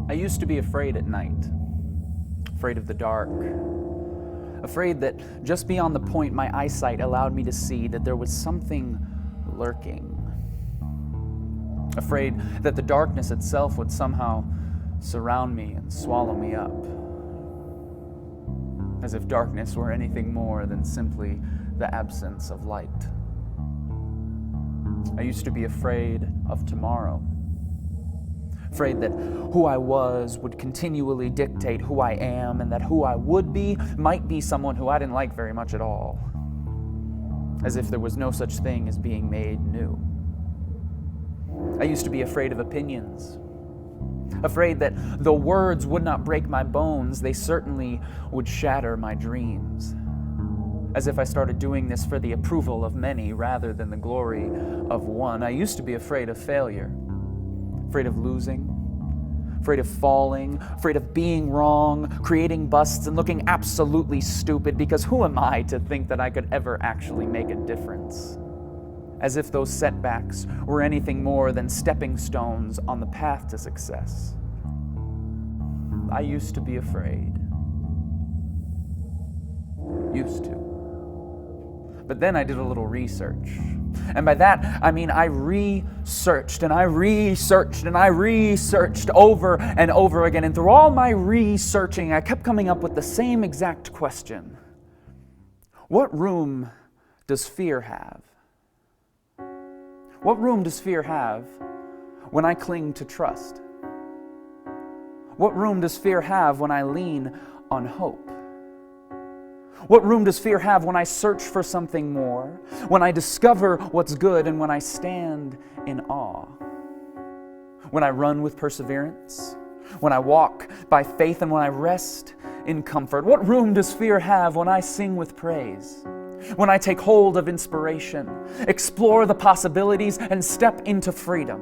I used to be afraid at night, afraid of the dark, afraid that just beyond the point my eyesight allowed me to see that there was something lurking, afraid that the darkness itself would somehow surround me and swallow me up, as if darkness were anything more than simply the absence of light. I used to be afraid of tomorrow, afraid that who I was would continually dictate who I am, and that who I would be might be someone who I didn't like very much at all, as if there was no such thing as being made new. I used to be afraid of opinions, afraid that though words would not break my bones, they certainly would shatter my dreams, as if I started doing this for the approval of many rather than the glory of one. I used to be afraid of failure, afraid of losing, afraid of falling, afraid of being wrong, creating busts, and looking absolutely stupid, because who am I to think that I could ever actually make a difference? As if those setbacks were anything more than stepping stones on the path to success. I used to be afraid. Used to. But then I did a little research. And by that, I mean I researched and I researched and I researched over and over again. And through all my researching, I kept coming up with the same exact question. What room does fear have? What room does fear have when I cling to trust? What room does fear have when I lean on hope? What room does fear have when I search for something more, when I discover what's good, and when I stand in awe? When I run with perseverance, when I walk by faith, and when I rest in comfort? What room does fear have when I sing with praise, when I take hold of inspiration, explore the possibilities, and step into freedom?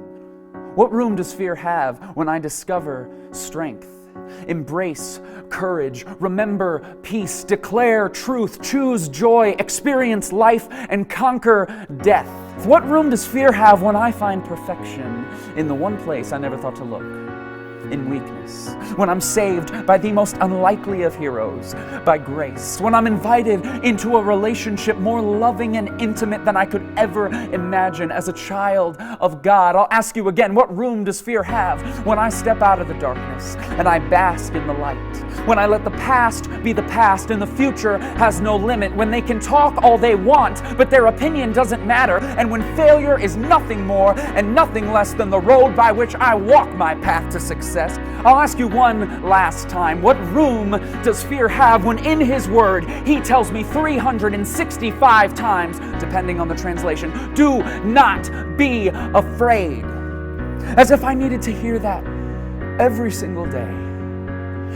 What room does fear have when I discover strength, embrace courage, remember peace, declare truth, choose joy, experience life, and conquer death? What room does fear have when I find perfection in the one place I never thought to look? In weakness, when I'm saved by the most unlikely of heroes, by grace, when I'm invited into a relationship more loving and intimate than I could ever imagine as a child of God? I'll ask you again, what room does fear have when I step out of the darkness and I bask in the light? When I let the past be the past and the future has no limit? When they can talk all they want, but their opinion doesn't matter? And when failure is nothing more and nothing less than the road by which I walk my path to success? I'll ask you one last time, what room does fear have when in His Word He tells me 365 times, depending on the translation, do not be afraid? As if I needed to hear that every single day.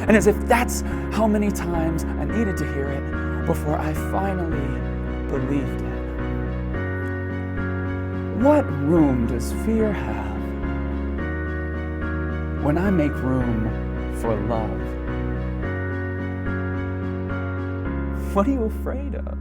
And as if that's how many times I needed to hear it before I finally believed it. What room does fear have when I make room for love? What are you afraid of?